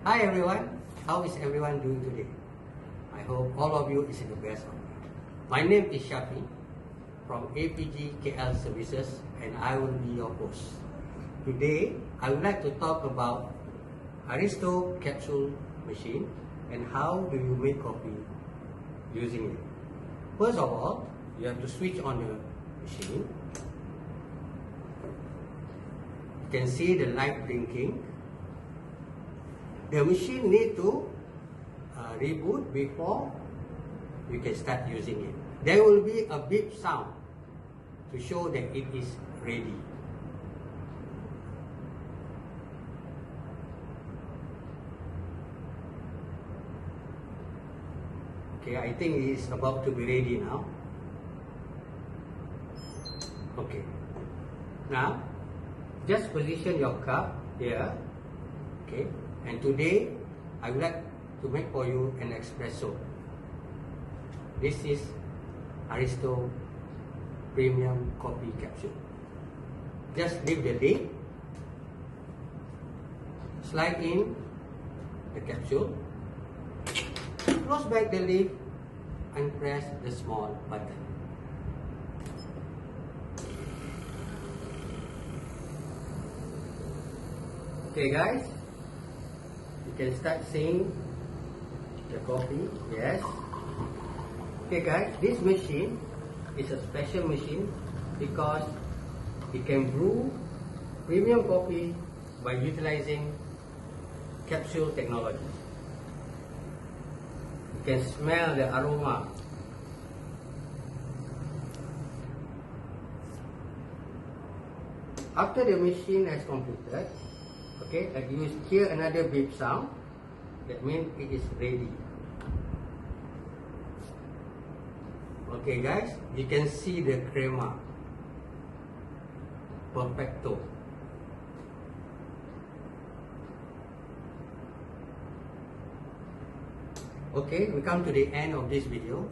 Hi everyone, how is everyone doing today? I hope all of you is in the best of you. My name is Shafi from APG KL Services and I will be your host. Today, I would like to talk about Arissto capsule machine and how do you make coffee using it. First of all, you have to switch on the machine. You can see the light blinking. The machine need to reboot before you can start using it. There will be a beep sound to show that it is ready. Okay, I think it is about to be ready now. Okay, now just position your cup here. Okay, and today I would like to make for you an espresso. This is Arissto Premium Coffee Capsule. Just leave the lid, slide in the capsule, close back the lid and press the small button. Okay guys, you can start seeing the coffee. Yes. Okay guys, this machine is a special machine because it can brew premium coffee by utilizing capsule technology. You can smell the aroma. After the machine has completed, okay, and you hear another beep sound, that means it is ready. Okay guys, you can see the crema perfecto. Okay, we come to the end of this video.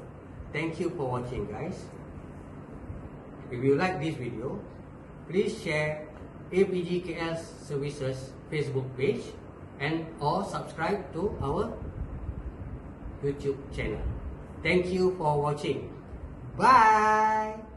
Thank you for watching guys. If you like this video, please share APG KL Services Facebook page and or subscribe to our YouTube channel. Thank you for watching. Bye!